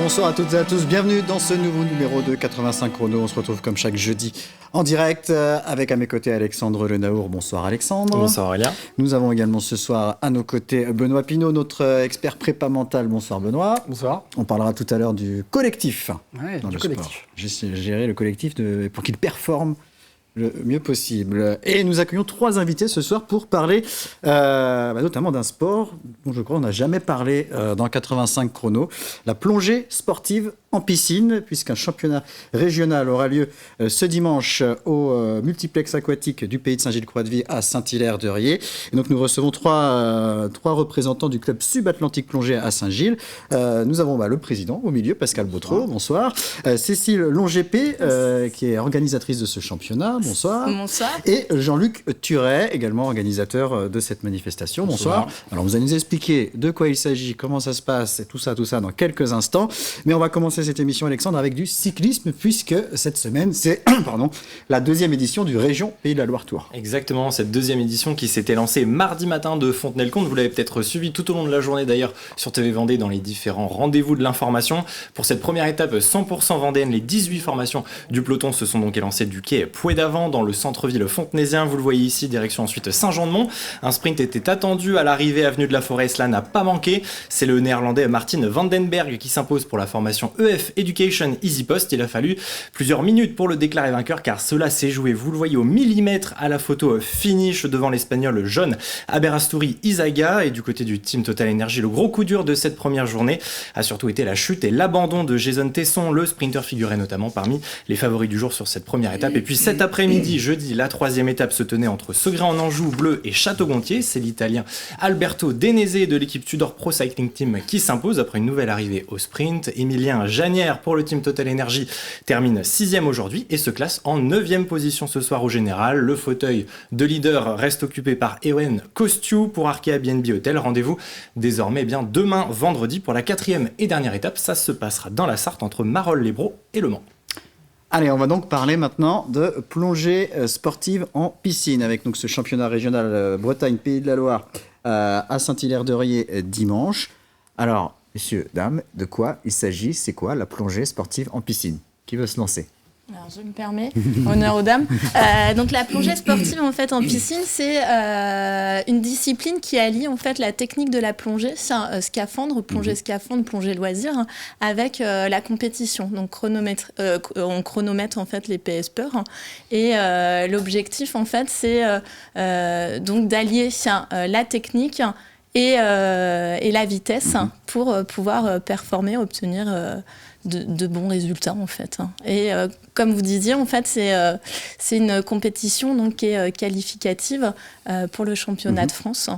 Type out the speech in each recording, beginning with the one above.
Bonsoir à toutes et à tous, bienvenue dans ce nouveau numéro de 85 chrono. On se retrouve comme chaque jeudi en direct avec à mes côtés Alexandre Lenaour. Bonsoir Alexandre. Bonsoir Aurélien. Nous avons également ce soir à nos côtés Benoît Pinault, notre expert prépa mental. Bonsoir Benoît. Bonsoir. On parlera tout à l'heure du collectif. Ouais, dans du le collectif. J'ai géré le collectif pour qu'il performe le mieux possible. Et nous accueillons 3 invités ce soir pour parler notamment d'un sport dont je crois on n'a jamais parlé dans 85 chrono, la plongée sportive en piscine, puisqu'un championnat régional aura lieu ce dimanche au multiplex aquatique du pays de Saint-Gilles-Croix-de-Vie à Saint-Hilaire-de-Riez. Et donc nous recevons trois représentants du club subatlantique plongée à Saint-Gilles. Nous avons le président au milieu, Pascal Bautreau, bonsoir. Cécile Longépé, qui est organisatrice de ce championnat, bonsoir. Bonsoir. Et Jean-Luc Turet, également organisateur de cette manifestation, bonsoir. Alors vous allez nous expliquer de quoi il s'agit, comment ça se passe, et tout ça dans quelques instants. Mais on va commencer cette émission, Alexandre, avec du cyclisme, puisque cette semaine, c'est la 2e édition du Région Pays de la Loire Tour. Exactement, cette 2e édition qui s'était lancée mardi matin de Fontenay-le-Comte. Vous l'avez peut-être suivi tout au long de la journée d'ailleurs sur TV Vendée dans les différents rendez-vous de l'information. Pour cette première étape 100% vendéenne, les 18 formations du peloton se sont donc élancées du quai Pouet-d'Avant dans le centre-ville fontenaisien. Vous le voyez ici, direction ensuite Saint-Jean-de-Mont. Un sprint était attendu à l'arrivée avenue de la Forêt, cela n'a pas manqué. C'est le néerlandais Martin Vandenberg qui s'impose pour la formation EF Education Easy Post. Il a fallu plusieurs minutes pour le déclarer vainqueur car cela s'est joué, vous le voyez au millimètre à la photo finish devant l'espagnol John Aberasturi Izaga. Et du côté du team Total Energy, le gros coup dur de cette première journée a surtout été la chute et l'abandon de Jason Tesson. Le sprinter figurait notamment parmi les favoris du jour sur cette première étape. Et puis cet après-midi, jeudi, la 3e étape se tenait entre Segré-en-Anjou, Bleu et Château-Gontier. C'est l'Italien Alberto Denese de l'équipe Tudor Pro Cycling Team qui s'impose après une nouvelle arrivée au sprint. Emilien Janière pour le team Total Energy termine 6e aujourd'hui et se classe en 9e position ce soir au général. Le fauteuil de leader reste occupé par Ewen Kostiou pour Arkea BNB Hotel. Rendez-vous désormais demain vendredi pour la 4e et dernière étape. Ça se passera dans la Sarthe entre Marolles-les-Braus et Le Mans. Allez, on va donc parler maintenant de plongée sportive en piscine avec donc ce championnat régional Bretagne Pays de la Loire à Saint-Hilaire-de-Riez dimanche. Alors, messieurs, dames, de quoi il s'agit? C'est quoi la plongée sportive en piscine? Qui veut se lancer? Alors, je me permets, honneur aux dames. Donc la plongée sportive en fait en piscine, c'est une discipline qui allie en fait la technique de la plongée, c'est un scaphandre, plongée scaphandre, plongée loisir, avec la compétition. Donc on chronomètre en fait les PSPER et l'objectif en fait c'est donc d'allier la technique et la vitesse pour pouvoir performer, obtenir de bons résultats en fait. Et comme vous disiez, en fait, c'est une compétition donc, qui est qualificative pour le championnat de France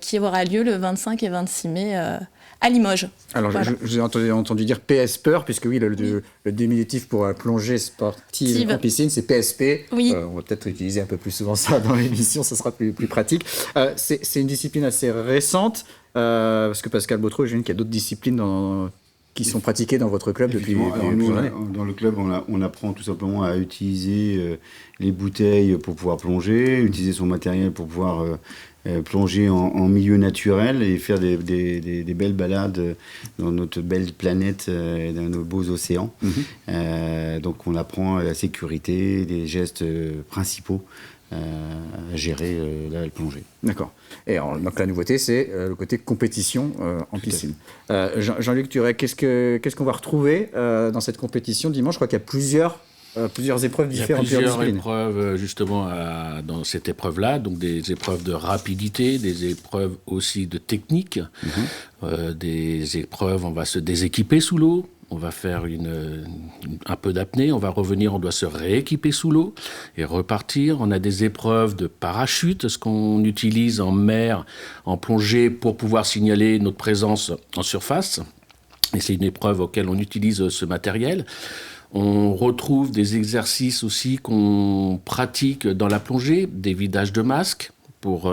qui aura lieu le 25 et 26 mai à Limoges. Alors, voilà. je vous ai entendu dire PSPER, puisque oui, le diminutif pour plongée sportive en piscine, c'est PSP. Oui. On va peut-être utiliser un peu plus souvent ça dans l'émission, ça sera plus pratique. C'est une discipline assez récente, parce que Pascal Bautreau, j'imagine qu'il y a d'autres disciplines qui sont pratiquées dans votre club depuis plusieurs années. Dans le club, on apprend tout simplement à utiliser les bouteilles pour pouvoir plonger, utiliser son matériel pour pouvoir plonger en milieu naturel et faire des belles balades dans notre belle planète et dans nos beaux océans. Donc on apprend la sécurité, les gestes principaux à gérer la plongée. D'accord. Et alors, donc la nouveauté, c'est le côté compétition en piscine. Jean-Luc Turet, qu'est-ce qu'on va retrouver dans cette compétition dimanche? Je crois qu'il y a plusieurs épreuves différentes. Il y a plusieurs épreuves justement dans cette épreuve-là, donc des épreuves de rapidité, des épreuves aussi de technique, des épreuves, on va se déséquiper sous l'eau. On va faire un peu d'apnée, on va revenir, on doit se rééquiper sous l'eau et repartir. On a des épreuves de parachute, ce qu'on utilise en mer, en plongée, pour pouvoir signaler notre présence en surface. Et c'est une épreuve auquel on utilise ce matériel. On retrouve des exercices aussi qu'on pratique dans la plongée, des vidages de masques pour...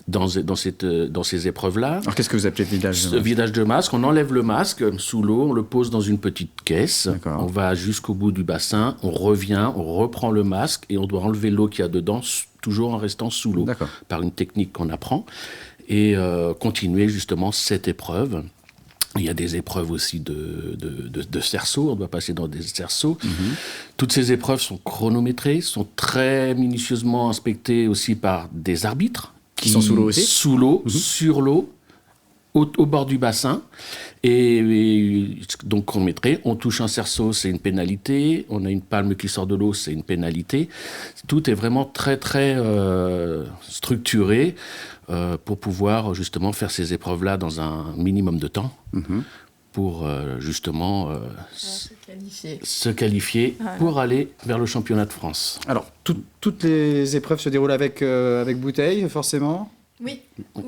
Dans ces épreuves-là. Alors, qu'est-ce que vous appelez vidage de masque? Vidage de masque, on enlève le masque sous l'eau, on le pose dans une petite caisse, on va jusqu'au bout du bassin, on revient, on reprend le masque et on doit enlever l'eau qu'il y a dedans, toujours en restant sous l'eau, par une technique qu'on apprend, et continuer justement cette épreuve. Il y a des épreuves aussi de cerceaux, on doit passer dans des cerceaux. Toutes ces épreuves sont chronométrées, sont très minutieusement inspectées aussi par des arbitres. Qui sont sous l'eau aussi. Sous l'eau, sur l'eau, au bord du bassin. Et donc chronométré, on touche un cerceau, c'est une pénalité. On a une palme qui sort de l'eau, c'est une pénalité. Tout est vraiment très, très structuré pour pouvoir justement faire ces épreuves-là dans un minimum de temps. Pour justement se qualifier pour aller vers le championnat de France. Alors, toutes les épreuves se déroulent avec bouteille, forcément ? Oui.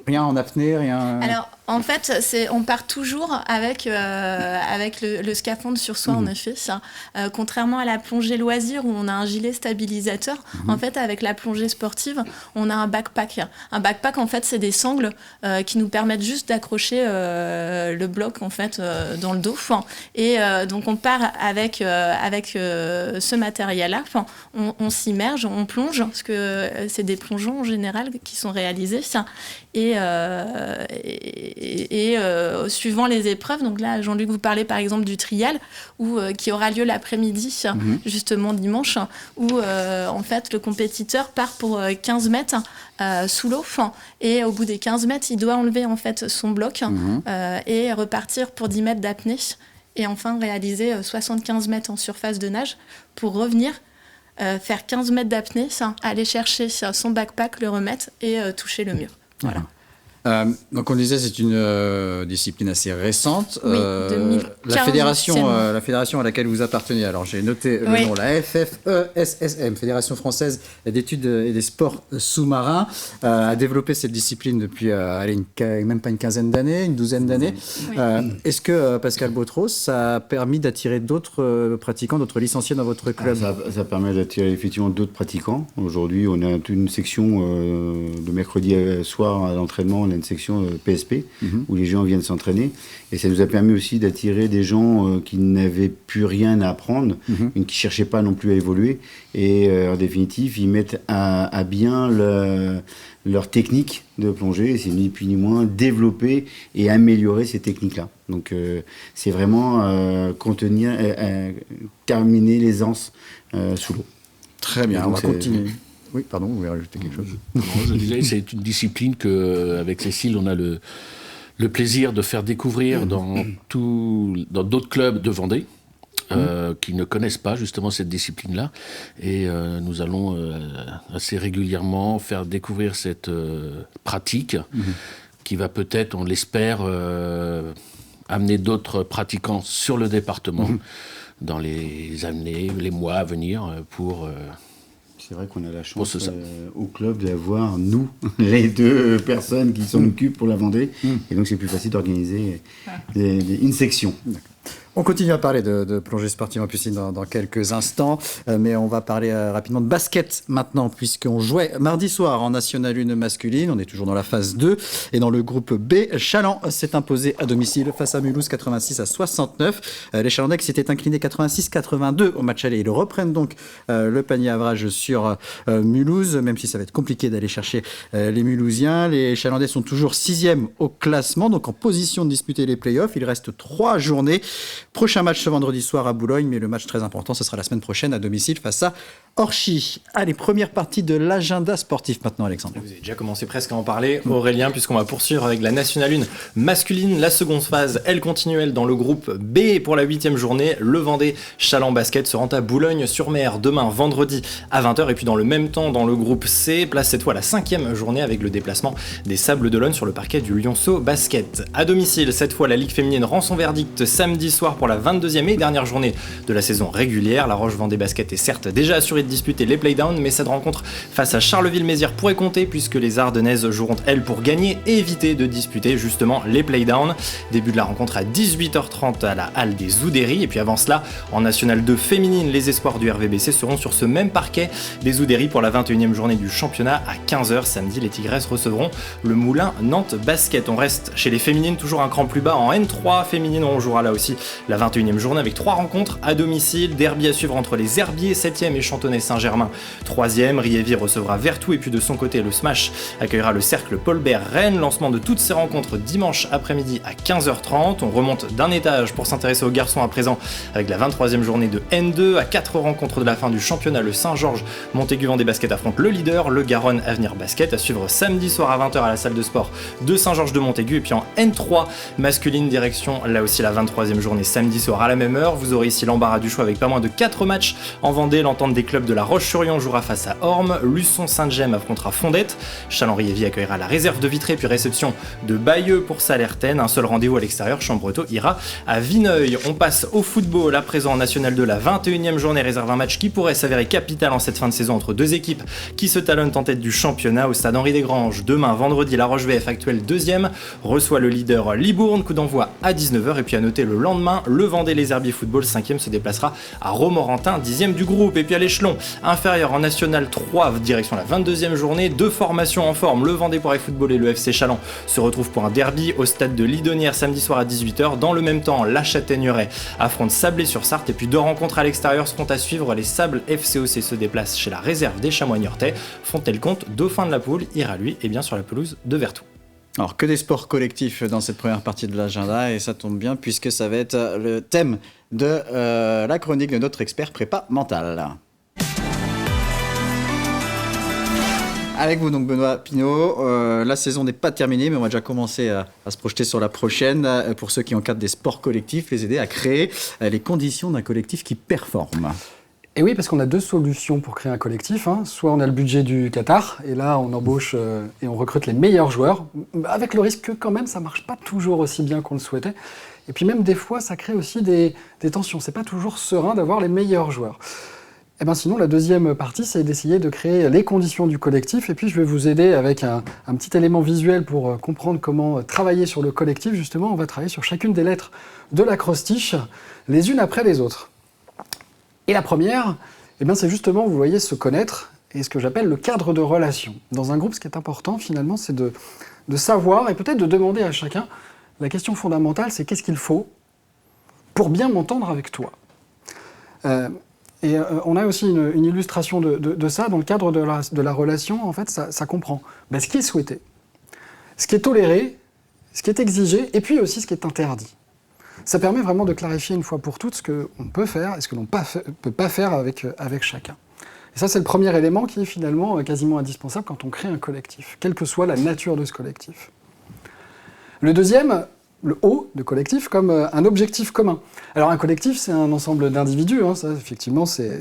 Rien en apnée, rien... Alors, en fait, on part toujours avec le scaphandre sur soi, en effet. Contrairement à la plongée loisir, où on a un gilet stabilisateur, en fait, avec la plongée sportive, on a un backpack. Un backpack, en fait, c'est des sangles qui nous permettent juste d'accrocher le bloc, en fait, dans le dos. Et donc, on part avec ce matériel-là. On s'immerge, on plonge, parce que c'est des plongeons, en général, qui sont réalisés. Et suivant les épreuves, donc là, Jean-Luc, vous parlez par exemple du trial, qui aura lieu l'après-midi, justement dimanche, où en fait le compétiteur part pour 15 mètres sous l'eau, et au bout des 15 mètres, il doit enlever en fait son bloc et repartir pour 10 mètres d'apnée, et enfin réaliser 75 mètres en surface de nage pour revenir faire 15 mètres d'apnée, aller chercher son backpack, le remettre et toucher le mur. Voilà. Donc on disait c'est une discipline assez récente. Oui, 2015, la fédération à laquelle vous appartenez, alors j'ai noté le nom, la FFESSM, Fédération Française d'études et des sports sous-marins, a développé cette discipline depuis même pas une quinzaine d'années, une douzaine d'années. Oui. Est-ce que, Pascal Bautros, ça a permis d'attirer d'autres pratiquants, d'autres licenciés dans votre club ? Ça permet d'attirer effectivement d'autres pratiquants. Aujourd'hui, on a une section de mercredi soir à l'entraînement, on a une section PSP où les gens viennent s'entraîner, et ça nous a permis aussi d'attirer des gens qui n'avaient plus rien à apprendre, qui ne cherchaient pas non plus à évoluer, et en définitive ils mettent à bien leur technique de plongée, et c'est ni plus ni moins développer et améliorer ces techniques-là. Donc c'est vraiment terminer l'aisance sous l'eau. Très bien, on va continuer. Oui, pardon, vous voulez rajouter quelque chose ? Non, je disais, c'est une discipline qu'avec Cécile, on a le plaisir de faire découvrir dans d'autres clubs de Vendée qui ne connaissent pas justement cette discipline-là. Et nous allons assez régulièrement faire découvrir cette pratique qui va peut-être, on l'espère, amener d'autres pratiquants sur le département dans les années, les mois à venir pour... C'est vrai qu'on a la chance au club d'avoir, nous, les deux personnes qui s'en occupent pour la Vendée. Et donc, c'est plus facile d'organiser une section. On continue à parler de plongée sportive en piscine dans quelques instants, mais on va parler rapidement de basket maintenant, puisqu'on jouait mardi soir en National 1 masculine. On est toujours dans la phase 2. Et dans le groupe B, Chaland s'est imposé à domicile face à Mulhouse 86-69. Les Chalandais s'étaient inclinés 86-82 au match aller. Ils reprennent donc le panier average sur Mulhouse, même si ça va être compliqué d'aller chercher les Mulhousiens. Les Chalandais sont toujours 6e au classement, donc en position de disputer les playoffs. Il reste 3 journées. Prochain match ce vendredi soir à Boulogne, mais le match très important, ce sera la semaine prochaine à domicile face à Orchy. Allez, première partie de l'agenda sportif maintenant, Alexandre. Vous avez déjà commencé presque à en parler, Aurélien, puisqu'on va poursuivre avec la National 1 masculine. La seconde phase, elle continue, elle, dans le groupe B pour la 8e journée. Le Vendée Chaland Basket se rend à Boulogne-sur-Mer demain, vendredi à 20h. Et puis dans le même temps, dans le groupe C, place cette fois la 5e journée avec le déplacement des Sables d'Olonne sur le parquet du Lyonceau Basket. À domicile, cette fois, la Ligue féminine rend son verdict samedi soir pour la 22e et dernière journée de la saison régulière. La Roche-Vendée Basket est certes déjà assurée de disputer les playdowns, mais cette rencontre face à Charleville-Mézières pourrait compter puisque les Ardennaises joueront elles pour gagner et éviter de disputer justement les playdowns. Début de la rencontre à 18h30 à la halle des Oudéry, et puis avant cela en National 2 féminine, les espoirs du RVBC seront sur ce même parquet des Oudéry pour la 21e journée du championnat à 15h samedi. Les Tigresses recevront le Moulin Nantes Basket. On reste chez les féminines, toujours un cran plus bas en N3 féminine. On jouera là aussi la 21e journée avec 3 rencontres à domicile. Derby à suivre entre les Herbiers 7e et Chantonnay Lyonnais Saint-Germain 3e. Riévi recevra Vertou et puis de son côté le Smash accueillera le Cercle Paulbert Rennes. Lancement de toutes ces rencontres dimanche après-midi à 15h30. On remonte d'un étage pour s'intéresser aux garçons à présent avec la 23e journée de N2. À 4 rencontres de la fin du championnat, le Saint-Georges Montaigu-Vendée Basket affronte le leader, le Garonne Avenir Basket, à suivre samedi soir à 20h à la salle de sport de Saint-Georges de Montaigu. Et puis en N3 masculine, direction là aussi la 23e journée samedi soir à la même heure. Vous aurez ici l'embarras du choix avec pas moins de 4 matchs en Vendée. L'entente des clubs de la Roche-sur-Yon jouera face à Orme, Luçon Sainte-Gemme affrontera Fondette, Chalon-Riévi accueillera la réserve de Vitré, puis réception de Bayeux pour Salertaine. Un seul rendez-vous à l'extérieur, Chambretot ira à Vineuil. On passe au football à présent en National 2, la 21e journée réserve un match qui pourrait s'avérer capital en cette fin de saison entre deux équipes qui se talonnent en tête du championnat au stade Henri-Desgranges. Demain, vendredi, la Roche-VF, actuelle 2e, reçoit le leader Libourne, coup d'envoi à 19h. Et puis à noter le lendemain, le Vendée Les Herbiers Football 5e se déplacera à Romorantin, 10e du groupe. Et puis à l'échelon inférieur en National 3, direction la 22e journée, deux formations en forme, le Vendée Poiret Football et le FC Chaland se retrouvent pour un derby au stade de Lidonnière samedi soir à 18h. Dans le même temps, la Châtaigneraie affronte Sablé-sur-Sarthe. Et puis deux rencontres à l'extérieur seront à suivre. Les Sables FCOC se déplacent chez la réserve des Chamois Niortais. Fontenay-le-Comte, dauphin de la poule, ira lui et bien sur la pelouse de Vertou. Alors, que des sports collectifs dans cette première partie de l'agenda, et ça tombe bien puisque ça va être le thème de la chronique de notre expert prépa mental. Avec vous donc Benoît Pinault, la saison n'est pas terminée mais on va déjà commencer à se projeter sur la prochaine pour ceux qui encadrent des sports collectifs, les aider à créer les conditions d'un collectif qui performe. Et oui, parce qu'on a deux solutions pour créer un collectif. Soit on a le budget du Qatar, et là on embauche et on recrute les meilleurs joueurs, avec le risque que quand même ça ne marche pas toujours aussi bien qu'on le souhaitait. Et puis même des fois ça crée aussi des tensions, c'est pas toujours serein d'avoir les meilleurs joueurs. Et bien sinon la deuxième partie c'est d'essayer de créer les conditions du collectif, et puis je vais vous aider avec un petit élément visuel pour comprendre comment travailler sur le collectif. Justement, on va travailler sur chacune des lettres de l'acrostiche, les unes après les autres. Et la première, c'est justement, vous voyez, se connaître, et ce que j'appelle le cadre de relation. Dans un groupe, ce qui est important, finalement, c'est de savoir, et peut-être de demander à chacun, la question fondamentale, c'est qu'est-ce qu'il faut pour bien m'entendre avec toi. On a aussi une illustration de ça, dans le cadre de la relation, en fait, ça comprend ce qui est souhaité, ce qui est toléré, ce qui est exigé, et puis aussi ce qui est interdit. Ça permet vraiment de clarifier une fois pour toutes ce qu'on peut faire et ce que l'on ne peut pas faire avec chacun. Et ça, c'est le premier élément qui est finalement quasiment indispensable quand on crée un collectif, quelle que soit la nature de ce collectif. Le deuxième, le O de collectif, comme un objectif commun. Alors un collectif, c'est un ensemble d'individus, ça effectivement c'est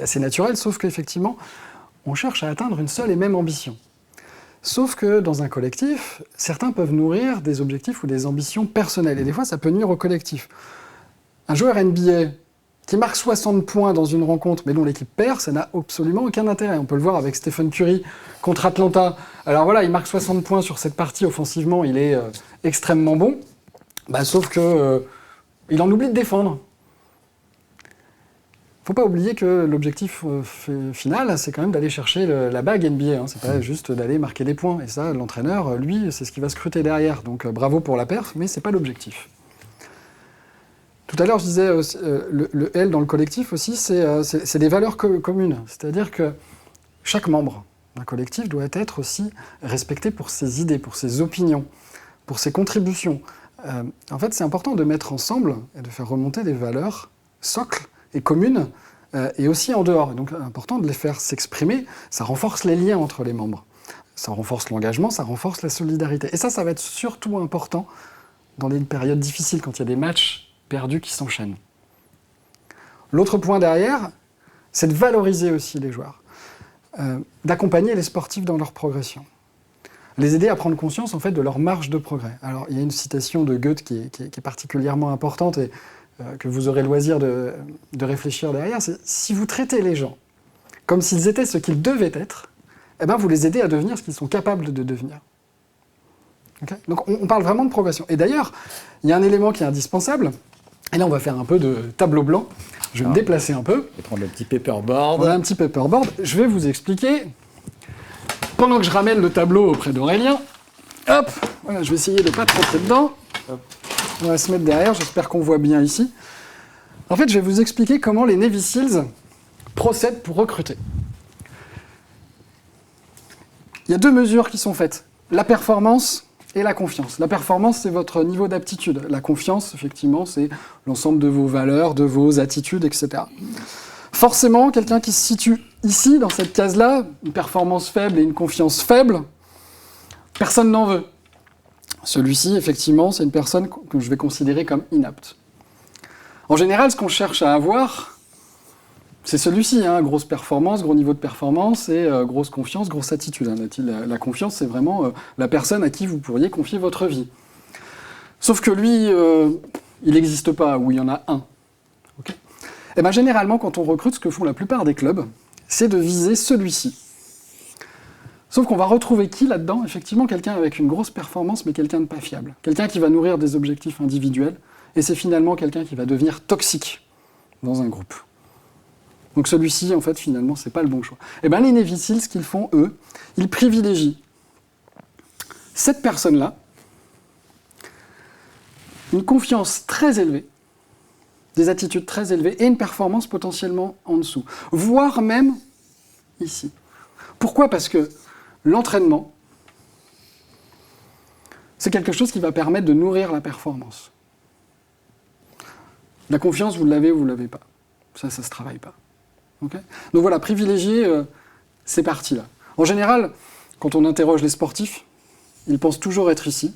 assez naturel, sauf qu'effectivement, on cherche à atteindre une seule et même ambition. Sauf que dans un collectif, certains peuvent nourrir des objectifs ou des ambitions personnelles. Et des fois, ça peut nuire au collectif. Un joueur NBA qui marque 60 points dans une rencontre, mais dont l'équipe perd, ça n'a absolument aucun intérêt. On peut le voir avec Stephen Curry contre Atlanta. Alors voilà, il marque 60 points sur cette partie offensivement, il est extrêmement bon. Sauf que il en oublie de défendre. Faut pas oublier que l'objectif final, c'est quand même d'aller chercher la bague NBA. C'est pas juste d'aller marquer des points. Et ça, l'entraîneur, lui, c'est ce qu'il va scruter derrière. Donc bravo pour la perf, mais c'est pas l'objectif. Tout à l'heure, je disais, le L dans le collectif aussi, c'est des valeurs communes. C'est-à-dire que chaque membre d'un collectif doit être aussi respecté pour ses idées, pour ses opinions, pour ses contributions. En fait, c'est important de mettre ensemble et de faire remonter des valeurs socles et communes, et aussi en dehors. Et donc, important de les faire s'exprimer, ça renforce les liens entre les membres. Ça renforce l'engagement, ça renforce la solidarité. Et ça va être surtout important dans les périodes difficiles, quand il y a des matchs perdus qui s'enchaînent. L'autre point derrière, c'est de valoriser aussi les joueurs, d'accompagner les sportifs dans leur progression. Les aider à prendre conscience, en fait, de leur marge de progrès. Alors, il y a une citation de Goethe qui est particulièrement importante, et que vous aurez le loisir de réfléchir derrière, c'est si vous traitez les gens comme s'ils étaient ce qu'ils devaient être, vous les aidez à devenir ce qu'ils sont capables de devenir. Okay ? Donc on parle vraiment de progression. Et d'ailleurs, il y a un élément qui est indispensable, et là on va faire un peu de tableau blanc, je vais me déplacer un peu. Je vais prendre le petit paperboard. On a un petit paperboard, je vais vous expliquer, pendant que je ramène le tableau auprès d'Aurélien, hop, voilà, je vais essayer de ne pas trop dedans. Hop. On va se mettre derrière, j'espère qu'on voit bien ici. En fait, je vais vous expliquer comment les Navy Seals procède pour recruter. Il y a 2 mesures qui sont faites, la performance et la confiance. La performance, c'est votre niveau d'aptitude. La confiance, effectivement, c'est l'ensemble de vos valeurs, de vos attitudes, etc. Forcément, quelqu'un qui se situe ici, dans cette case-là, une performance faible et une confiance faible, personne n'en veut. Celui-ci, effectivement, c'est une personne que je vais considérer comme inapte. En général, ce qu'on cherche à avoir, c'est celui-ci, grosse performance, gros niveau de performance et grosse confiance, grosse attitude. La confiance, c'est vraiment la personne à qui vous pourriez confier votre vie. Sauf que lui, il n'existe pas, ou il y en a un. Okay. Et bien généralement, quand on recrute, ce que font la plupart des clubs, c'est de viser celui-ci. Sauf qu'on va retrouver qui là-dedans ? Effectivement, quelqu'un avec une grosse performance, mais quelqu'un de pas fiable. Quelqu'un qui va nourrir des objectifs individuels, et c'est finalement quelqu'un qui va devenir toxique dans un groupe. Donc celui-ci, en fait, finalement, c'est pas le bon choix. Et bien les Navy Seals, ce qu'ils font, eux, ils privilégient cette personne-là, une confiance très élevée, des attitudes très élevées et une performance potentiellement en dessous, voire même ici. Pourquoi ? Parce que l'entraînement, c'est quelque chose qui va permettre de nourrir la performance. La confiance, vous l'avez ou vous ne l'avez pas. Ça se travaille pas. Okay ? Donc voilà, privilégier ces parties-là. En général, quand on interroge les sportifs, ils pensent toujours être ici,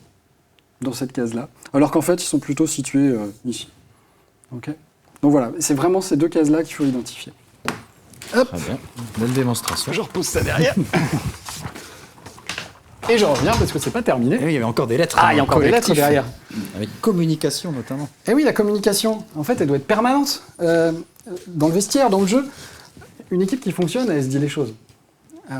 dans cette case-là, alors qu'en fait, ils sont plutôt situés ici. Okay ? Donc voilà, c'est vraiment ces 2 cases-là qu'il faut identifier. Hop. Très bien. Belle démonstration. Je repose ça derrière. Et je reviens parce que c'est pas terminé. Et oui, il y avait encore des lettres. Ah, il y a encore des lettres derrière. Avec communication notamment. Et oui, la communication, en fait, elle doit être permanente. Dans le vestiaire, dans le jeu, une équipe qui fonctionne, elle se dit les choses. Il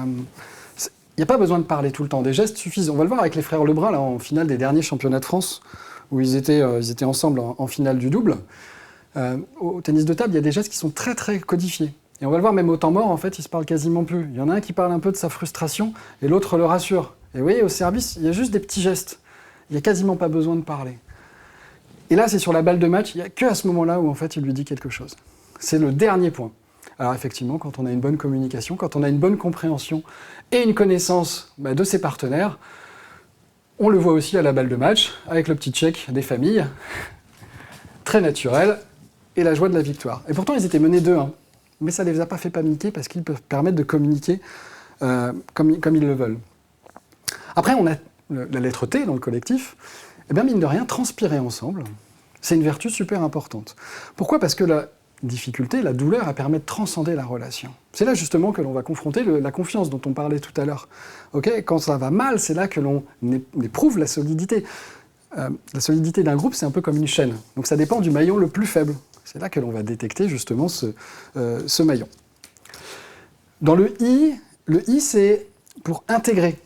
n'y a pas besoin de parler tout le temps. Des gestes suffisent. On va le voir avec les frères Lebrun, là, en finale des derniers championnats de France, où ils étaient ensemble en finale du double. Au tennis de table, il y a des gestes qui sont très, très codifiés. Et on va le voir, même au temps mort, en fait, ils se parlent quasiment plus. Il y en a un qui parle un peu de sa frustration, et l'autre le rassure. Et vous voyez, au service, il y a juste des petits gestes. Il n'y a quasiment pas besoin de parler. Et là, c'est sur la balle de match, il n'y a qu'à ce moment-là où, en fait, il lui dit quelque chose. C'est le dernier point. Alors effectivement, quand on a une bonne communication, quand on a une bonne compréhension et une connaissance de ses partenaires, on le voit aussi à la balle de match, avec le petit check des familles, très naturel, et la joie de la victoire. Et pourtant, ils étaient menés 2-1. Mais ça ne les a pas fait paniquer parce qu'ils peuvent permettre de communiquer comme ils le veulent. Après, on a la lettre T dans le collectif. Eh bien, mine de rien, transpirer ensemble, c'est une vertu super importante. Pourquoi ? Parce que la difficulté, la douleur, elle permet de transcender la relation. C'est là justement que l'on va confronter la confiance dont on parlait tout à l'heure. Okay ? Quand ça va mal, c'est là que l'on éprouve la solidité. La solidité d'un groupe, c'est un peu comme une chaîne. Donc ça dépend du maillon le plus faible. C'est là que l'on va détecter justement ce maillon. Dans le I, c'est pour intégrer.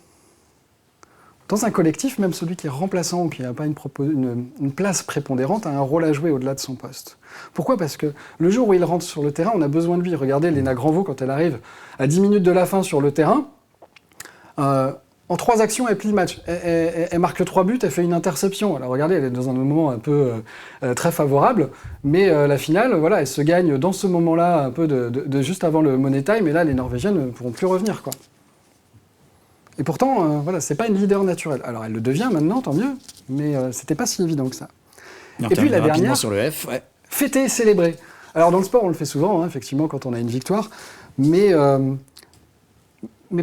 Dans un collectif, même celui qui est remplaçant ou qui n'a pas une place prépondérante a un rôle à jouer au-delà de son poste. Pourquoi ? Parce que le jour où il rentre sur le terrain, on a besoin de lui. Regardez Léna Granvaux, quand elle arrive à 10 minutes de la fin sur le terrain, en 3 actions, elle plie le match. Elle marque 3 buts, elle fait une interception. Alors regardez, elle est dans un moment un peu très favorable, mais la finale, voilà, elle se gagne dans ce moment-là, un peu de juste avant le money time, et là, les Norvégiennes ne pourront plus revenir, quoi. Et pourtant, voilà, c'est pas une leader naturelle. Alors elle le devient maintenant, tant mieux, mais c'était pas si évident que ça. Et puis la dernière, sur le F, ouais. Fêter, célébrer. Alors dans le sport, on le fait souvent, effectivement, quand on a une victoire, mais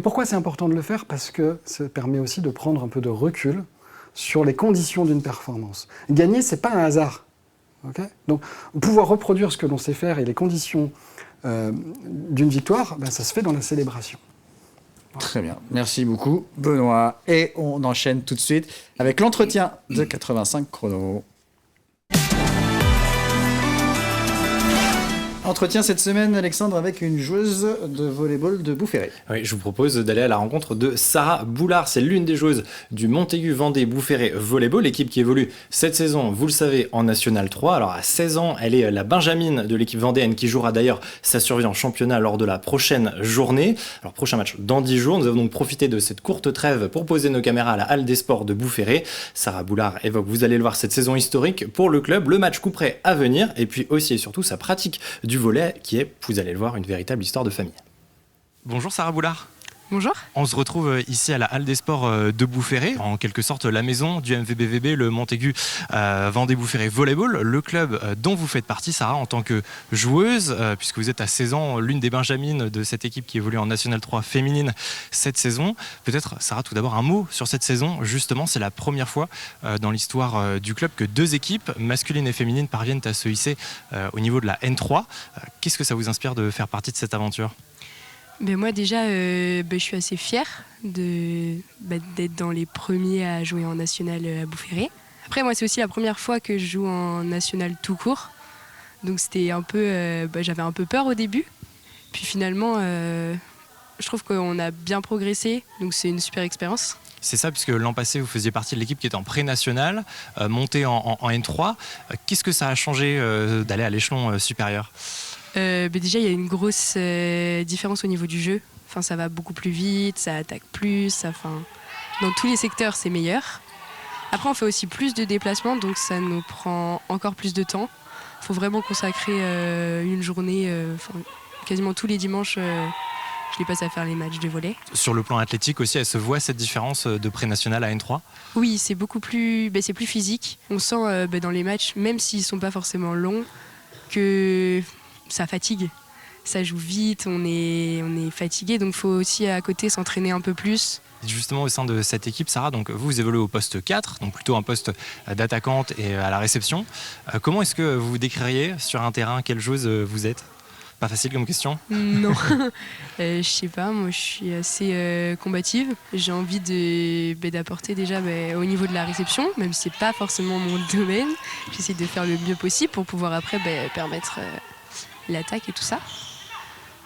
pourquoi c'est important de le faire ? Parce que ça permet aussi de prendre un peu de recul sur les conditions d'une performance. Gagner, c'est pas un hasard. Okay ? Donc pouvoir reproduire ce que l'on sait faire et les conditions d'une victoire, ça se fait dans la célébration. Très bien, merci beaucoup Benoît. Et on enchaîne tout de suite avec l'entretien de 85 chrono. Entretien cette semaine, Alexandre, avec une joueuse de volleyball de Boufféré. Oui, je vous propose d'aller à la rencontre de Sarah Boulard. C'est l'une des joueuses du Montaigu Vendée Boufféré Volleyball, l'équipe qui évolue cette saison, vous le savez, en National 3. Alors à 16 ans, elle est la benjamine de l'équipe vendéenne qui jouera d'ailleurs sa survie en championnat lors de la prochaine journée. Alors prochain match dans 10 jours. Nous avons donc profité de cette courte trêve pour poser nos caméras à la Halle des Sports de Boufféré. Sarah Boulard évoque, vous allez le voir, cette saison historique pour le club, le match couperet à venir et puis aussi et surtout sa pratique du volley, qui est, vous allez le voir, une véritable histoire de famille. Bonjour Sarah Boulard. Bonjour. On se retrouve ici à la Halle des Sports de Boufféré, en quelque sorte la maison du MVBVB, le Montaigu Vendée-Boufféré Volleyball, le club dont vous faites partie, Sarah, en tant que joueuse, puisque vous êtes à 16 ans l'une des benjamines de cette équipe qui évolue en National 3 féminine cette saison. Peut-être, Sarah, tout d'abord un mot sur cette saison. Justement, c'est la première fois dans l'histoire du club que 2 équipes, masculines et féminines, parviennent à se hisser au niveau de la N3. Qu'est-ce que ça vous inspire de faire partie de cette aventure ? Ben moi déjà, je suis assez fière d'être dans les premiers à jouer en national à Boufféré. Après moi c'est aussi la première fois que je joue en national tout court. Donc c'était un peu, j'avais un peu peur au début. Puis finalement, je trouve qu'on a bien progressé. Donc c'est une super expérience. C'est ça, puisque l'an passé, vous faisiez partie de l'équipe qui était en pré-national, montée en N3. Qu'est-ce que ça a changé d'aller à l'échelon supérieur ? Déjà, il y a une grosse différence au niveau du jeu. Enfin, ça va beaucoup plus vite, ça attaque plus. Dans tous les secteurs, c'est meilleur. Après, on fait aussi plus de déplacements, donc ça nous prend encore plus de temps. Il faut vraiment consacrer une journée, quasiment tous les dimanches. Je les passe à faire les matchs de volley. Sur le plan athlétique aussi, elle se voit cette différence de pré-national à N3 ? Oui, c'est beaucoup plus, c'est plus physique. On sent dans les matchs, même s'ils ne sont pas forcément longs, que ça fatigue. Ça joue vite, on est fatigué, donc il faut aussi à côté s'entraîner un peu plus. Justement, au sein de cette équipe, Sarah, donc vous évoluez au poste 4, donc plutôt un poste d'attaquante et à la réception. Comment est-ce que vous vous décririez sur un terrain ? Quelle joueuse vous êtes ? Pas facile comme question ? Non, je sais pas, moi je suis assez combative. J'ai envie d'apporter déjà au niveau de la réception, même si c'est pas forcément mon domaine. J'essaie de faire le mieux possible pour pouvoir après permettre l'attaque et tout ça.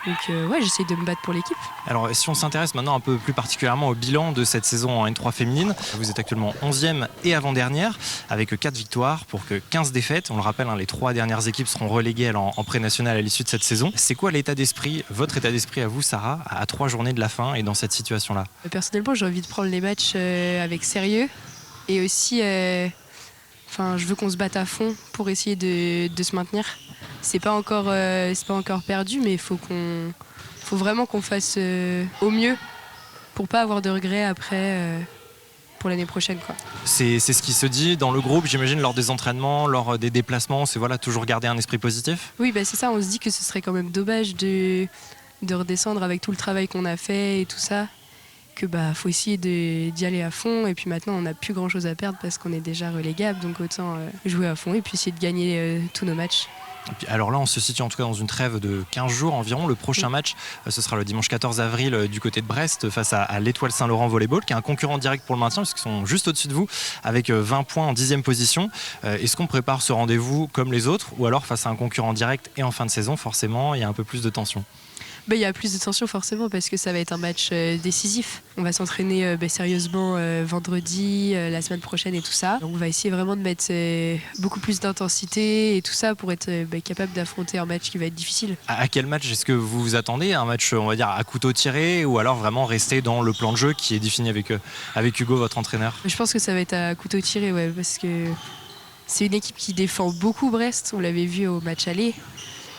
Donc j'essaie de me battre pour l'équipe. Alors si on s'intéresse maintenant un peu plus particulièrement au bilan de cette saison en N3 féminine, vous êtes actuellement 11e et avant-dernière avec 4 victoires pour que 15 défaites. On le rappelle, les 3 dernières équipes seront reléguées en pré-national à l'issue de cette saison. C'est quoi l'état d'esprit, votre état d'esprit à vous, Sarah, à 3 journées de la fin et dans cette situation-là ? Personnellement, j'ai envie de prendre les matchs avec sérieux et aussi je veux qu'on se batte à fond pour essayer de se maintenir. C'est pas encore perdu, mais il faut vraiment qu'on fasse au mieux pour pas avoir de regrets après pour l'année prochaine, quoi. C'est ce qui se dit dans le groupe, j'imagine, lors des entraînements, lors des déplacements, c'est toujours garder un esprit positif ? Oui, c'est ça, on se dit que ce serait quand même dommage de redescendre avec tout le travail qu'on a fait et tout ça, que faut essayer d'y aller à fond, et puis maintenant on n'a plus grand chose à perdre parce qu'on est déjà relégable, donc autant jouer à fond et puis essayer de gagner tous nos matchs. Et puis, alors là, on se situe en tout cas dans une trêve de 15 jours environ. Le prochain match, ce sera le dimanche 14 avril du côté de Brest face à l'Étoile Saint-Laurent Volleyball, qui est un concurrent direct pour le maintien, puisqu'ils sont juste au-dessus de vous avec 20 points en 10e position. Est-ce qu'on prépare ce rendez-vous comme les autres, ou alors face à un concurrent direct et en fin de saison, forcément, il y a un peu plus de tension ? Il y a plus de tension forcément parce que ça va être un match décisif. On va s'entraîner sérieusement vendredi, la semaine prochaine et tout ça. Donc on va essayer vraiment de mettre beaucoup plus d'intensité et tout ça pour être capable d'affronter un match qui va être difficile. À quel match est-ce que vous vous attendez ? Un match, on va dire, à couteau tiré, ou alors vraiment rester dans le plan de jeu qui est défini avec Hugo, votre entraîneur ? Je pense que ça va être à couteau tiré, parce que c'est une équipe qui défend beaucoup Brest. On l'avait vu au match aller.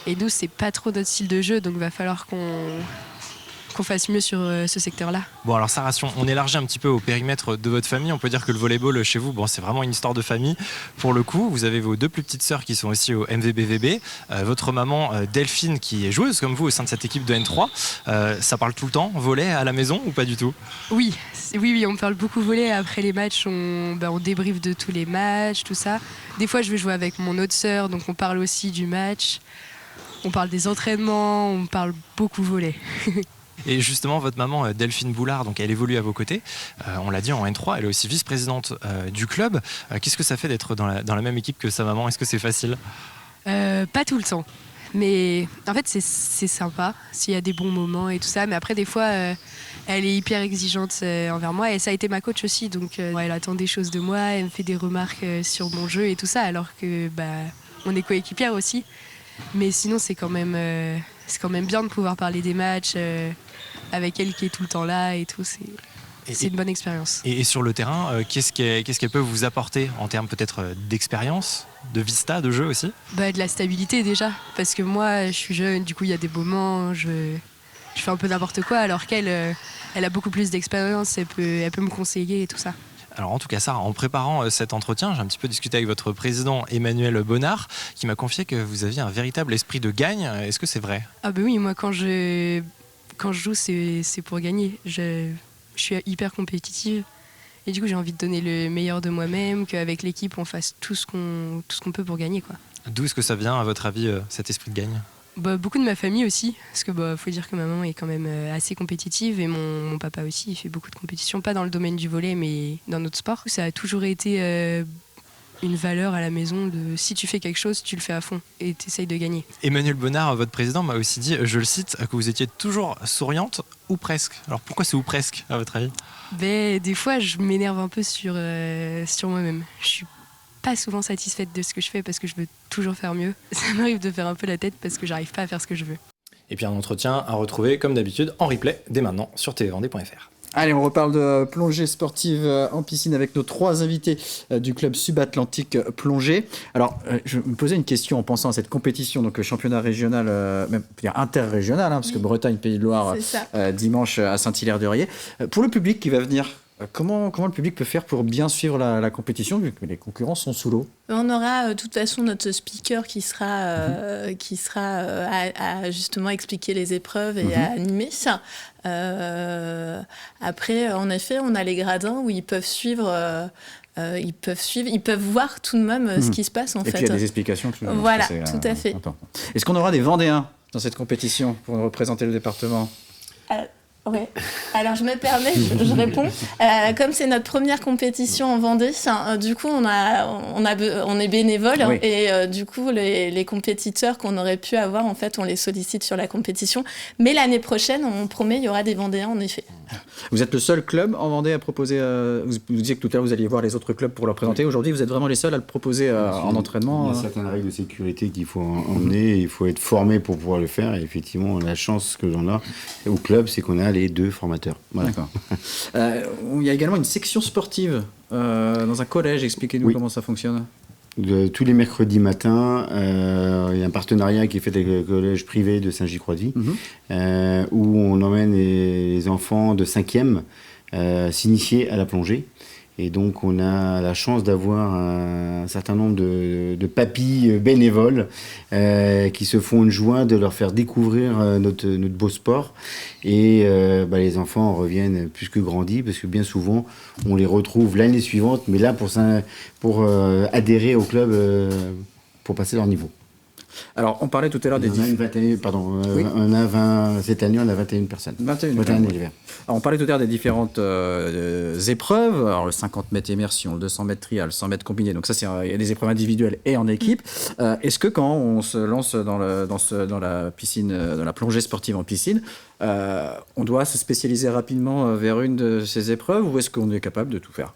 Et nous, c'est pas trop notre style de jeu, donc il va falloir qu'on fasse mieux sur ce secteur-là. Bon, alors Sarah, si on élargit un petit peu au périmètre de votre famille, on peut dire que le volleyball chez vous, c'est vraiment une histoire de famille. Pour le coup, vous avez vos 2 plus petites sœurs qui sont aussi au MVBVB. Votre maman Delphine, qui est joueuse comme vous au sein de cette équipe de N3. Ça parle tout le temps, volley à la maison ou pas du tout ? Oui, on parle beaucoup volley. Après les matchs, on débriefe de tous les matchs, tout ça. Des fois, je vais jouer avec mon autre sœur, donc on parle aussi du match. On parle des entraînements, on parle beaucoup volley. Et justement, votre maman Delphine Boulard, donc elle évolue à vos côtés. On l'a dit en N3, elle est aussi vice-présidente du club. Qu'est-ce que ça fait d'être dans la même équipe que sa maman ? Est-ce que c'est facile ? Pas tout le temps. Mais en fait, c'est sympa s'il y a des bons moments et tout ça. Mais après, des fois, elle est hyper exigeante envers moi. Et ça a été ma coach aussi. Donc, elle attend des choses de moi. Elle me fait des remarques sur mon jeu et tout ça. Alors que on est coéquipières aussi. Mais sinon, c'est quand même bien de pouvoir parler des matchs avec elle qui est tout le temps là et tout. c'est une bonne expérience. Et sur le terrain, qu'est-ce qu'elle peut vous apporter en termes peut-être d'expérience, de vista, de jeu aussi? De la stabilité déjà, parce que moi je suis jeune, du coup il y a des moments, je fais un peu n'importe quoi, alors qu'elle elle a beaucoup plus d'expérience, elle peut me conseiller et tout ça. Alors en tout cas, Sarah, en préparant cet entretien, j'ai un petit peu discuté avec votre président Emmanuel Bonnard, qui m'a confié que vous aviez un véritable esprit de gagne. Est-ce que c'est vrai? Ah bah oui, moi quand je joue, c'est pour gagner. Je suis hyper compétitive et du coup j'ai envie de donner le meilleur de moi-même, qu'avec l'équipe on fasse tout ce qu'on peut pour gagner, quoi. D'où est-ce que ça vient, à votre avis, cet esprit de gagne? Beaucoup de ma famille aussi, parce que faut dire que ma maman est quand même assez compétitive et mon papa aussi, il fait beaucoup de compétitions, pas dans le domaine du volley mais dans notre sport. Ça a toujours été une valeur à la maison de si tu fais quelque chose, tu le fais à fond et tu essayes de gagner. Emmanuel Bonnard, votre président, m'a aussi dit, je le cite, que vous étiez toujours souriante ou presque. Alors pourquoi c'est ou presque, à votre avis? Des fois, je m'énerve un peu sur moi-même. Je suis pas souvent satisfaite de ce que je fais parce que je veux toujours faire mieux. Ça m'arrive de faire un peu la tête parce que j'arrive pas à faire ce que je veux. Et puis un entretien à retrouver comme d'habitude en replay dès maintenant sur tvvendée.fr. Allez, on reparle de plongée sportive en piscine avec nos 3 invités du club subatlantique plongée. Alors, je me posais une question en pensant à cette compétition, donc championnat régional, même interrégional, parce que Bretagne, Pays de Loire, dimanche à Saint-Hilaire-de-Riez. Pour le public qui va venir, comment le public peut faire pour bien suivre la compétition, vu que les concurrents sont sous l'eau? On aura de toute façon notre speaker qui sera à justement expliquer les épreuves et à animer ça. Après, en effet, on a les gradins où ils peuvent suivre. Ils peuvent voir tout de même ce qui se passe en fait. Et puis il y a des explications. Voilà, tout à fait. Est-ce qu'on aura des Vendéens dans cette compétition pour représenter le département? Oui. Alors je me permets, je réponds. Comme c'est notre première compétition en Vendée, du coup on est bénévole et du coup les compétiteurs qu'on aurait pu avoir, en fait, on les sollicite sur la compétition. Mais l'année prochaine, on promet, il y aura des Vendéens en effet. Vous êtes le seul club en Vendée à proposer. Vous disiez que tout à l'heure vous alliez voir les autres clubs pour leur présenter. Aujourd'hui, vous êtes vraiment les seuls à le proposer en entraînement. Il y a certaines règles de sécurité qu'il faut emmener. Il faut être formé pour pouvoir le faire. Et effectivement, la chance que l'on a au club, c'est qu'on a les 2 formateurs. Voilà. D'accord. Il y a également une section sportive dans un collège. Expliquez-nous comment ça fonctionne. Tous les mercredis matins, il y a un partenariat qui est fait avec le collège privé de Saint-Gilles-Croix-de-Vie, où on emmène les enfants de 5e s'initier à la plongée. Et donc, on a la chance d'avoir un certain nombre de papis bénévoles qui se font une joie de leur faire découvrir notre beau sport. Et les enfants reviennent plus que grandis, parce que bien souvent, on les retrouve l'année suivante, mais là, pour adhérer au club, pour passer leur niveau. Alors, on parlait tout à l'heure des cette année, on a 21 personnes. 21 élèves. Alors, on parlait tout à l'heure des différentes épreuves. Alors, le 50 mètres immersion, le 200 mètres trial, le 100 mètres combiné. Donc, ça, il y a des épreuves individuelles et en équipe. Est-ce que quand on se lance dans la piscine, dans la plongée sportive en piscine, on doit se spécialiser rapidement vers une de ces épreuves, ou est-ce qu'on est capable de tout faire?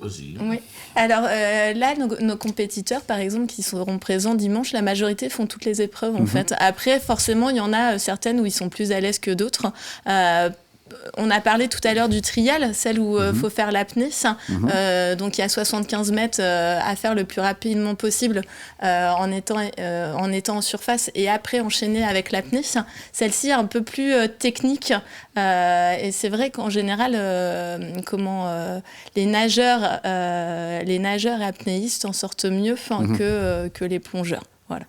Oui. Alors là, nos compétiteurs, par exemple, qui seront présents dimanche, la majorité font toutes les épreuves, en fait. Après, forcément, il y en a certaines où ils sont plus à l'aise que d'autres. On a parlé tout à l'heure du trial, celle où faut faire l'apnée. Donc il y a 75 mètres à faire le plus rapidement possible en étant en surface et après enchaîner avec l'apnée. Celle-ci est un peu plus technique et c'est vrai qu'en général, les nageurs et apnéistes en sortent mieux que les plongeurs. Voilà.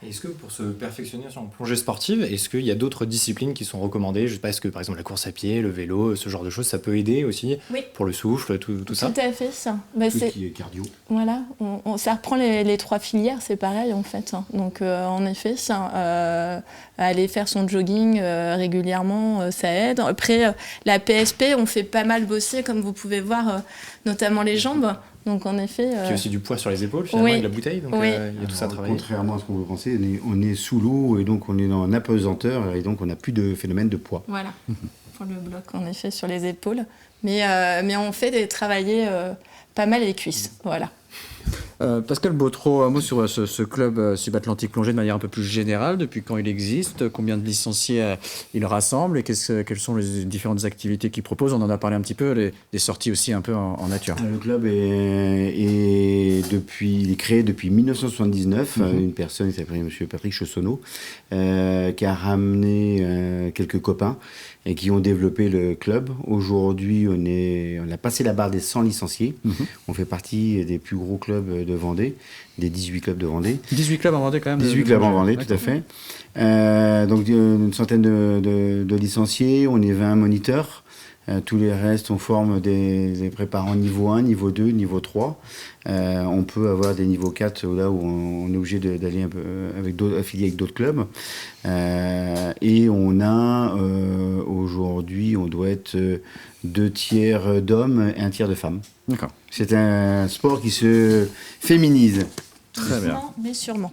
Est-ce que pour se perfectionner sur une plongée sportive, est-ce qu'il y a d'autres disciplines qui sont recommandées? Je sais pas, est-ce que par exemple la course à pied, le vélo, ce genre de choses, ça peut aider aussi pour le souffle, tout ça? Tout à fait, ça. Tout ce qui est cardio. Voilà, ça reprend les 3 filières, c'est pareil en fait. Donc en effet, aller faire son jogging régulièrement, ça aide. Après, la PSP, on fait pas mal bosser, comme vous pouvez voir, notamment les jambes. Donc en effet... Puis aussi du poids sur les épaules, finalement, avec la bouteille. Donc il y a tout ça à travailler. Contrairement à ce qu'on peut penser, on est sous l'eau et donc on est en apesanteur et donc on n'a plus de phénomène de poids. Voilà, pour le bloc en effet sur les épaules. Mais on fait travailler pas mal les cuisses, voilà. Pascal Bautreau, un mot sur ce club subatlantique plongée de manière un peu plus générale. Depuis quand il existe? Combien de licenciés il rassemble? Et quelles sont les différentes activités qu'il propose? On en a parlé un petit peu, des sorties aussi un peu en nature. Le club il est créé depuis 1979. Une personne qui s'appelle M. Patrick Chaussonneau qui a ramené quelques copains et qui ont développé le club. Aujourd'hui, on a passé la barre des 100 licenciés. On fait partie des plus gros clubs de Vendée, des 18 clubs de Vendée. 18 clubs en Vendée quand même? 18 clubs en Vendée, tout à fait. Donc une centaine de licenciés, on est 20 moniteurs. Tous les restes, on forme des préparants niveau 1, niveau 2, niveau 3. On peut avoir des niveaux 4 là où on est obligé d'aller un peu affilier avec d'autres clubs. Et on a aujourd'hui, on doit être 2 tiers d'hommes et 1 tiers de femmes. D'accord. C'est un sport qui se féminise. Très bien. Mais sûrement.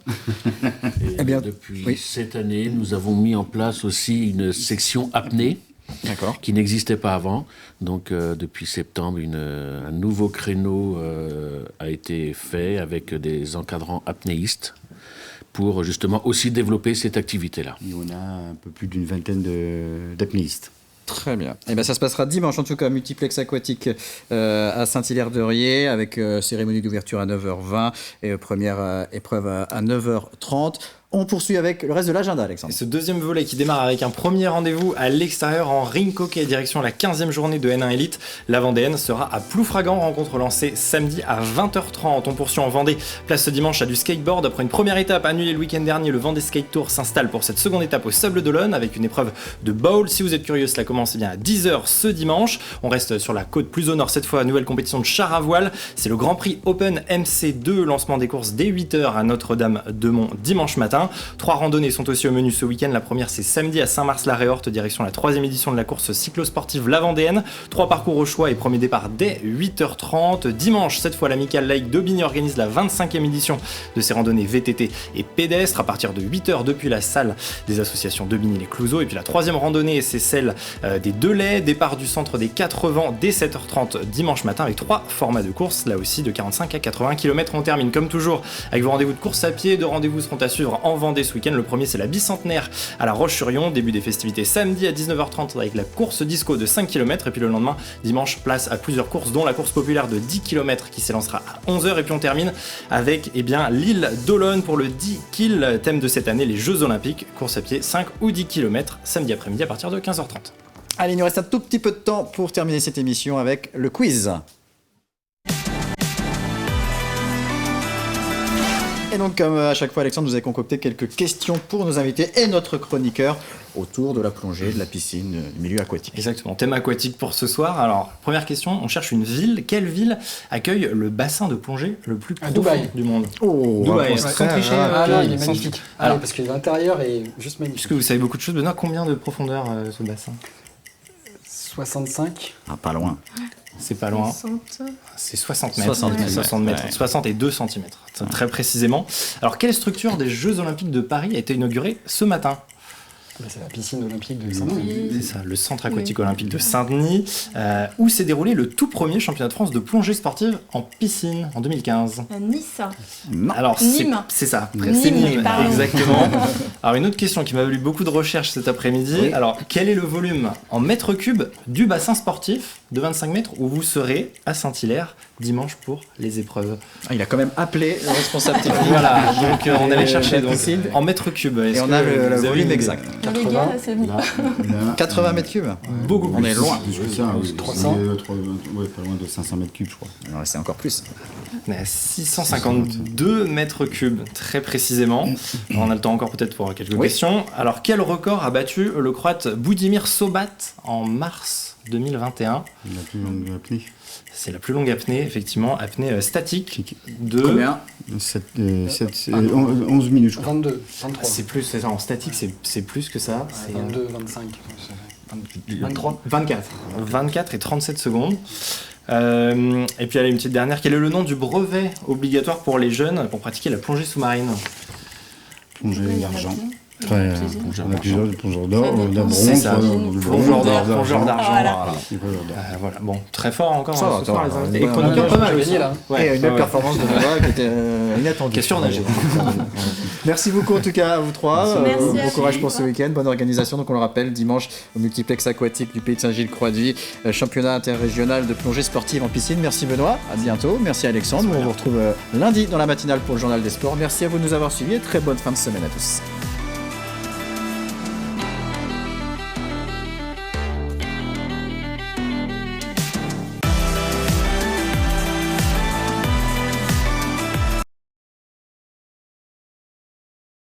Eh bien, depuis cette année, nous avons mis en place aussi une section apnée. D'accord. Qui n'existait pas avant. Donc, depuis septembre, un nouveau créneau a été fait avec des encadrants apnéistes pour justement aussi développer cette activité-là. Et on a un peu plus d'une vingtaine d'apnéistes. Très bien. Et ben ça se passera dimanche, en tout cas, multiplex aquatique à Saint-Hilaire-de-Riez, avec cérémonie d'ouverture à 9h20 et première épreuve à 9h30. On poursuit avec le reste de l'agenda, Alexandre. Et ce deuxième volet qui démarre avec un premier rendez-vous à l'extérieur en ring hockey, direction la 15e journée de N1 Elite. La Vendéenne sera à Ploufragan, rencontre lancée samedi à 20h30. On poursuit en Vendée, place ce dimanche à du skateboard. Après une première étape annulée le week-end dernier, le Vendée Skate Tour s'installe pour cette seconde étape au Sable d'Olonne avec une épreuve de bowl. Si vous êtes curieux, cela commence bien à 10h ce dimanche. On reste sur la côte plus au nord cette fois, nouvelle compétition de char à voile. C'est le Grand Prix Open MC2, lancement des courses dès 8h à Notre-Dame-de-Mont dimanche matin. 3 randonnées sont aussi au menu ce week-end. La première, c'est samedi à Saint-Mars-la-Réorte, direction la 3e édition de la course cyclosportive La Vendéenne. 3 parcours au choix et premier départ dès 8h30. Dimanche, cette fois, l'Amicale Lake d'Aubigny organise la 25e édition de ces randonnées VTT et pédestres à partir de 8h depuis la salle des associations d'Aubigny-les Clouseaux. Et puis la 3e randonnée, c'est celle des Deux Laits, départ du centre des 4 Vents dès 7h30 dimanche matin avec 3 formats de course, là aussi de 45 à 80 km. On termine comme toujours avec vos rendez-vous de course à pied. 2 rendez-vous seront à suivre en Vendée ce week-end. Le premier, c'est la bicentenaire à la Roche-sur-Yon, début des festivités samedi à 19h30 avec la course disco de 5 km. Et puis le lendemain, dimanche, place à plusieurs courses, dont la course populaire de 10 km qui s'élancera à 11h. Et puis on termine avec l'île d'Olonne pour le 10 kill, thème de cette année, les Jeux Olympiques, course à pied 5 ou 10 km, samedi après-midi à partir de 15h30. Allez, il nous reste un tout petit peu de temps pour terminer cette émission avec le quiz. Et donc, comme à chaque fois, Alexandre, vous avez concocté quelques questions pour nos invités et notre chroniqueur autour de la plongée, de la piscine, du milieu aquatique. Exactement, thème aquatique pour ce soir. Alors, première question, on cherche une ville. Quelle ville accueille le bassin de plongée le plus profond Dubaï. du monde? Oh, Dubaï, sans tricher. Ah là, il est sans- magnifique. Alors- Parce que l'intérieur est juste magnifique. Puisque vous savez beaucoup de choses, Benoît, combien de profondeur ce bassin? 65. Ah, pas loin. C'est pas loin. 60. C'est 60 mètres. 60 mètres, 60 mètres. ouais. 60 et 2 cm, très précisément. Alors, quelle structure des Jeux Olympiques de Paris a été inaugurée ce matin? C'est la piscine olympique de Saint-Denis. C'est ça, le Centre aquatique olympique de Saint-Denis, où s'est déroulé le tout premier championnat de France de plongée sportive en piscine en 2015. À Nice. Non. Alors, Nîmes. c'est ça, Nîmes, c'est Nîmes, pardon. exactement. Alors, une autre question qui m'a valu beaucoup de recherches cet après-midi. Oui. Alors, quel est le volume en mètres cubes du bassin sportif de 25 mètres où vous serez à Saint-Hilaire dimanche pour les épreuves? Ah, il a quand même appelé le responsable technique. Voilà, donc on allait chercher la donc, piscine. en mètres cubes. Et on a le volume exact. Les gars, c'est bon. 80 mètres cubes. Beaucoup On plus. est loin. Plus que ça, oui. 300. Ouais, pas loin de 500 mètres cubes, je crois. Alors, c'est encore plus. On est à 652 mètres cubes, très précisément. On a le temps encore peut-être pour quelques Oui. questions. Alors, quel record a battu le Croate Budimir Sobat en mars 2021? La plus longue apnée. C'est la plus longue apnée, effectivement, apnée statique de... Combien 11 minutes, je crois. 22, 23. C'est plus, c'est ça, en statique, c'est plus que ça. C'est 22, 25. 23. 24 et 37 secondes. Et puis allez, une petite dernière. Quel est le nom du brevet obligatoire pour les jeunes pour pratiquer la plongée sous-marine? Plongée d'argent. Très, on a plusieurs plongeurs d'or, d'un bronze, C'est ça. Plongeur d'or, d'argent. plongeur d'argent. Voilà. Voilà. Bon, très fort encore. Ça va, ce ça soir, va. les invités. Et Ouais, chroniqueur ouais, pas mal je aussi. vais là. Et une belle performance de Nova qui était inattendue. Qui a surnagé. Merci beaucoup en tout cas à vous trois. Merci Bon à courage vous. pour ce week-end, bonne organisation. Donc on le rappelle, dimanche au multiplex aquatique du Pays de Saint-Gilles-Croix-de-Vie, championnat interrégional de plongée sportive en piscine. Merci Benoît, à bientôt. Merci Alexandre. On vous retrouve lundi dans la matinale pour le journal des sports. Merci à vous de nous avoir suivis et très bonne fin de semaine à tous.